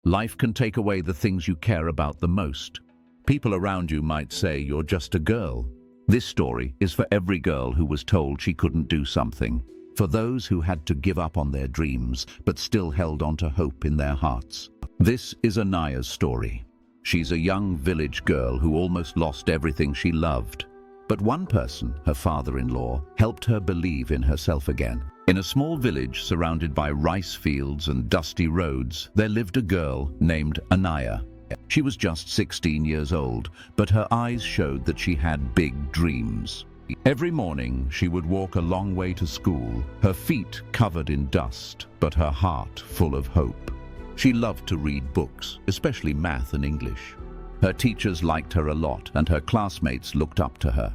Life can take away the things you care about the most. People around you might say you're just a girl. This story is for every girl who was told she couldn't do something, for those who had to give up on their dreams but still held on to hope in their hearts. This is Anaya's story. She's a young village girl who almost lost everything she loved. But one person, her father-in-law, helped her believe in herself again. In a small village surrounded by rice fields and dusty roads, there lived a girl named Anaya. She was just 16 years old, but her eyes showed that she had big dreams. Every morning, she would walk a long way to school, her feet covered in dust, but her heart full of hope. She loved to read books, especially math and English. Her teachers liked her a lot, and her classmates looked up to her.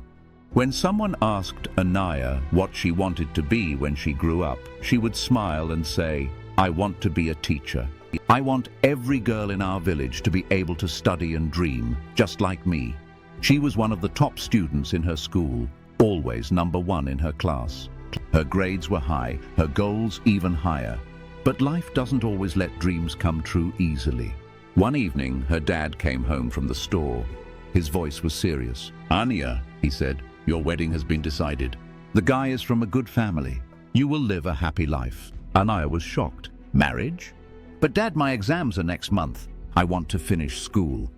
When someone asked Anaya what she wanted to be when she grew up, she would smile and say, "I want to be a teacher. I want every girl in our village to be able to study and dream, just like me." She was one of the top students in her school, always number one in her class. Her grades were high, her goals even higher. But life doesn't always let dreams come true easily. One evening, her dad came home from the store. His voice was serious. "Anya," he said, "your wedding has been decided. The guy is from a good family. You will live a happy life." Anaya was shocked. "Marriage? But Dad, my exams are next month. I want to finish school."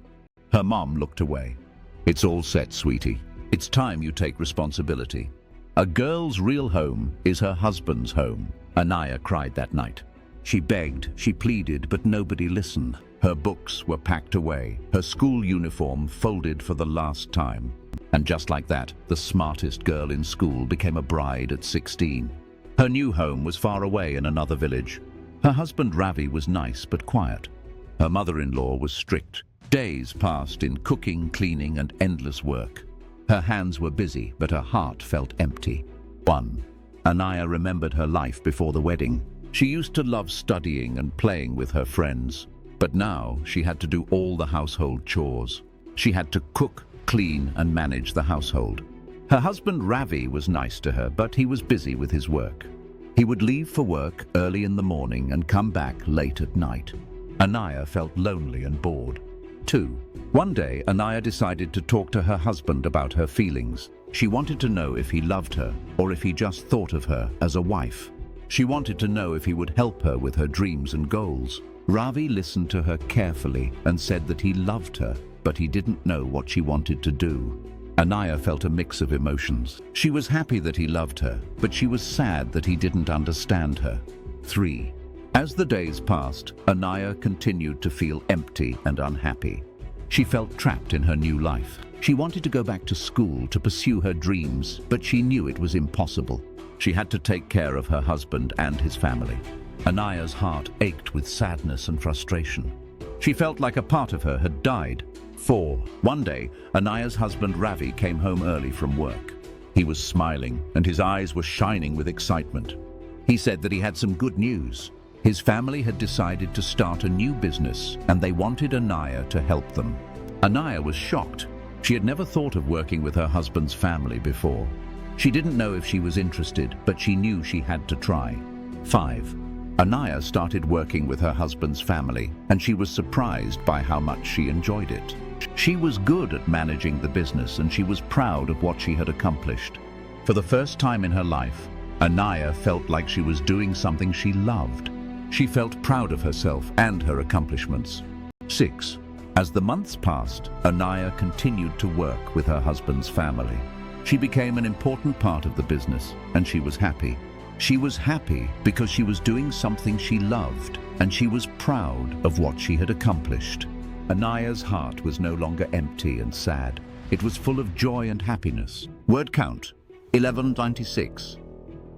Her mom looked away. "It's all set, sweetie. It's time you take responsibility. A girl's real home is her husband's home." Anaya cried that night. She begged, she pleaded, but nobody listened. Her books were packed away, her school uniform folded for the last time. And just like that, the smartest girl in school became a bride at 16. Her new home was far away in another village. Her husband Ravi was nice but quiet. Her mother-in-law was strict. Days passed in cooking, cleaning, and endless work. Her hands were busy, but her heart felt empty. 1. Anaya remembered her life before the wedding. She used to love studying and playing with her friends. But now she had to do all the household chores. She had to cook, clean, and manage the household. Her husband Ravi was nice to her, but he was busy with his work. He would leave for work early in the morning and come back late at night. Anaya felt lonely and bored. 2. One day, Anaya decided to talk to her husband about her feelings. She wanted to know if he loved her, or if he just thought of her as a wife. She wanted to know if he would help her with her dreams and goals. Ravi listened to her carefully and said that he loved her, but he didn't know what she wanted to do. Anaya felt a mix of emotions. She was happy that he loved her, but she was sad that he didn't understand her. 3. As the days passed, Anaya continued to feel empty and unhappy. She felt trapped in her new life. She wanted to go back to school to pursue her dreams, but she knew it was impossible. She had to take care of her husband and his family. Anaya's heart ached with sadness and frustration. She felt like a part of her had died. 4. One day, Anaya's husband Ravi came home early from work. He was smiling, and his eyes were shining with excitement. He said that he had some good news. His family had decided to start a new business, and they wanted Anaya to help them. Anaya was shocked. She had never thought of working with her husband's family before. She didn't know if she was interested, but she knew she had to try. 5. Anaya started working with her husband's family, and she was surprised by how much she enjoyed it. She was good at managing the business, and she was proud of what she had accomplished. For the first time in her life, Anaya felt like she was doing something she loved. She felt proud of herself and her accomplishments. 6. As the months passed, Anaya continued to work with her husband's family. She became an important part of the business, and she was happy. She was happy because she was doing something she loved, and she was proud of what she had accomplished. Anaya's heart was no longer empty and sad. It was full of joy and happiness. Word count, 1196.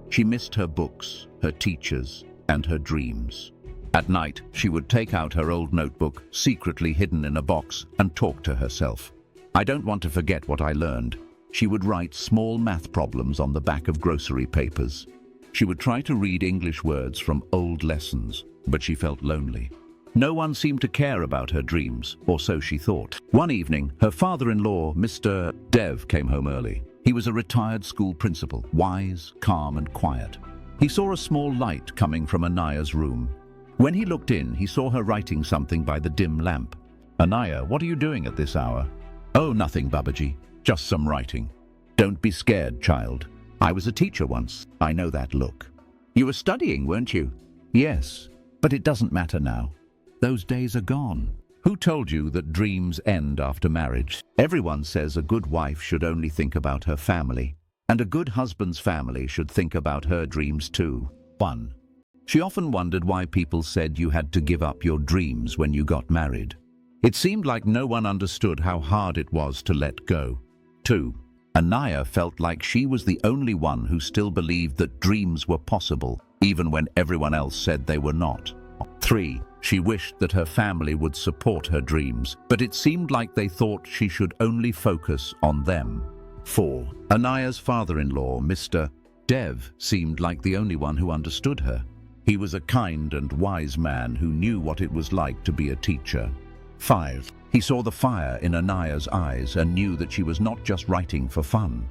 She missed her books, her teachers, and her dreams. At night, she would take out her old notebook, secretly hidden in a box, and talk to herself. "I don't want to forget what I learned." She would write small math problems on the back of grocery papers. She would try to read English words from old lessons, but she felt lonely. No one seemed to care about her dreams, or so she thought. One evening, her father-in-law, Mr. Dev, came home early. He was a retired school principal, wise, calm, and quiet. He saw a small light coming from Anaya's room. When he looked in, he saw her writing something by the dim lamp. "Anaya, what are you doing at this hour?" "Oh, nothing, Babaji. Just some writing." "Don't be scared, child. I was a teacher once. I know that look." "You were studying, weren't you?" "Yes, but it doesn't matter now. Those days are gone." "Who told you that dreams end after marriage?" "Everyone says a good wife should only think about her family, and a good husband's family should think about her dreams too." 1. She often wondered why people said you had to give up your dreams when you got married. It seemed like no one understood how hard it was to let go. 2. Anaya felt like she was the only one who still believed that dreams were possible, even when everyone else said they were not. 3. She wished that her family would support her dreams, but it seemed like they thought she should only focus on them. 4. Anaya's father-in-law, Mr. Dev, seemed like the only one who understood her. He was a kind and wise man who knew what it was like to be a teacher. 5. He saw the fire in Anaya's eyes and knew that she was not just writing for fun.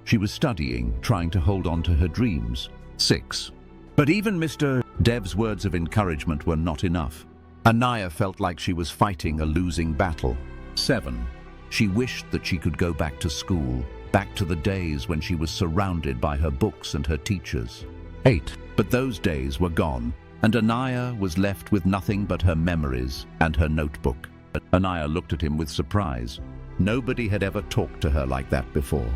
She was studying, trying to hold on to her dreams. 6. But even Mr. Dev's words of encouragement were not enough. Anaya felt like she was fighting a losing battle. 7. She wished that she could go back to school, back to the days when she was surrounded by her books and her teachers. 8. But those days were gone, and Anaya was left with nothing but her memories and her notebook. Anaya looked at him with surprise. Nobody had ever talked to her like that before.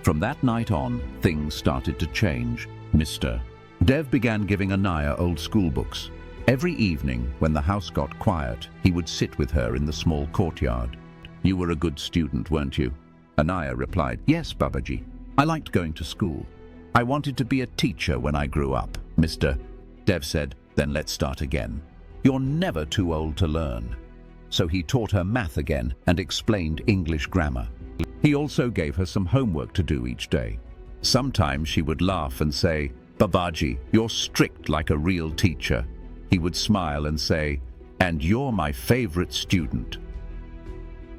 From that night on, things started to change. Mr. Dev began giving Anaya old school books. Every evening, when the house got quiet, he would sit with her in the small courtyard. "You were a good student, weren't you?" Anaya replied, "Yes, Babaji. I liked going to school. I wanted to be a teacher when I grew up." Mr. Dev said, "Then let's start again. You're never too old to learn." So he taught her math again and explained English grammar. He also gave her some homework to do each day. Sometimes she would laugh and say, "Babaji, you're strict like a real teacher." He would smile and say, "And you're my favorite student."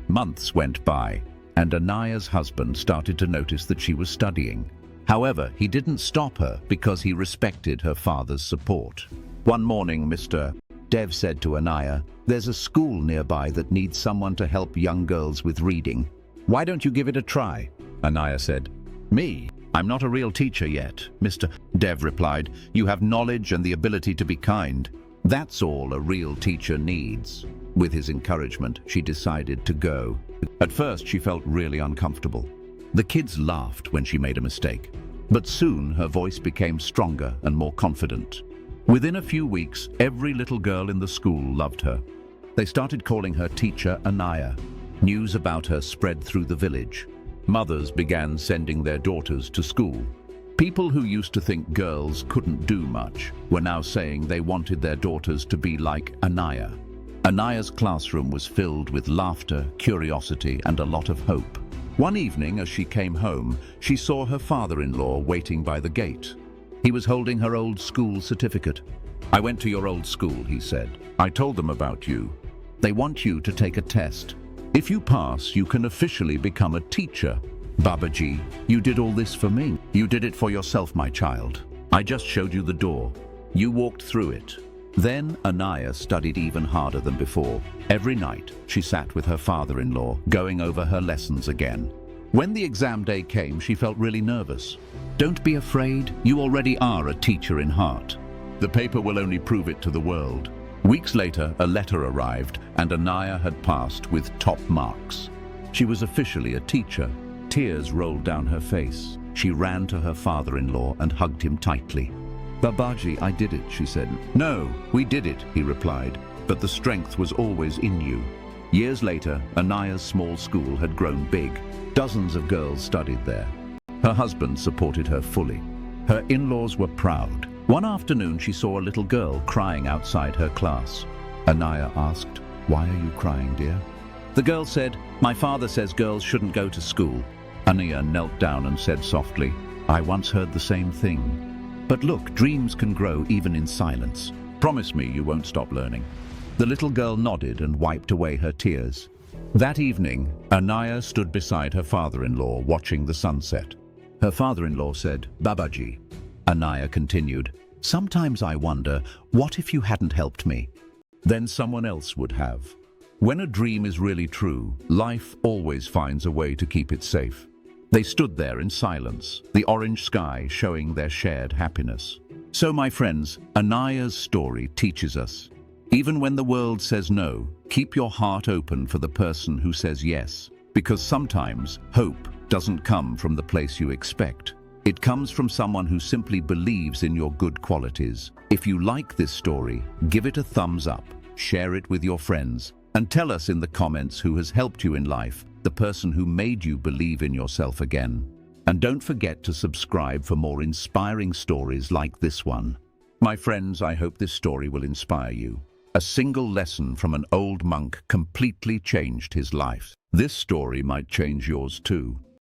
Months went by, and Anaya's husband started to notice that she was studying. However, he didn't stop her because he respected her father's support. One morning, Mr. Dev said to Anaya, "There's a school nearby that needs someone to help young girls with reading. Why don't you give it a try?" Anaya said, "Me? I'm not a real teacher yet." Mr. Dev replied, "You have knowledge and the ability to be kind. That's all a real teacher needs." With his encouragement, she decided to go. At first, she felt really uncomfortable. The kids laughed when she made a mistake, but soon her voice became stronger and more confident. Within a few weeks, every little girl in the school loved her. They started calling her Teacher Anaya. News about her spread through the village. Mothers began sending their daughters to school. People who used to think girls couldn't do much were now saying they wanted their daughters to be like Anaya. Anaya's classroom was filled with laughter, curiosity, and a lot of hope. One evening, as she came home, she saw her father-in-law waiting by the gate. He was holding her old school certificate. "I went to your old school," he said. "I told them about you. They want you to take a test. If you pass, you can officially become a teacher." "Babaji, you did all this for me. You did it for yourself, my child. I just showed you the door. You walked through it." Then Anaya studied even harder than before. Every night, she sat with her father-in-law, going over her lessons again. When the exam day came, she felt really nervous. "Don't be afraid. You already are a teacher in heart. The paper will only prove it to the world." Weeks later, a letter arrived, and Anaya had passed with top marks. She was officially a teacher. Tears rolled down her face. She ran to her father-in-law and hugged him tightly. "Babaji, I did it," she said. "No, we did it," he replied, "but the strength was always in you." Years later, Anaya's small school had grown big. Dozens of girls studied there. Her husband supported her fully. Her in-laws were proud. One afternoon, she saw a little girl crying outside her class. Anaya asked, "Why are you crying, dear?" The girl said, "My father says girls shouldn't go to school." Anaya knelt down and said softly, "I once heard the same thing. But look, dreams can grow even in silence. Promise me you won't stop learning." The little girl nodded and wiped away her tears. That evening, Anaya stood beside her father-in-law watching the sunset. Her father-in-law said, "Babaji." Anaya continued, Sometimes I wonder, what if you hadn't helped me? Then someone else would have. When a dream is really true, life always finds a way to keep it safe. They stood there in silence, the orange sky showing their shared happiness. So, my friends, Anaya's story teaches us, even when the world says no, keep your heart open for the person who says yes. Because sometimes hope doesn't come from the place you expect. It comes from someone who simply believes in your good qualities. If you like this story, give it a thumbs up, share it with your friends, and tell us in the comments who has helped you in life, the person who made you believe in yourself again. And don't forget to subscribe for more inspiring stories like this one. My friends, I hope this story will inspire you. A single lesson from an old monk completely changed his life. This story might change yours too.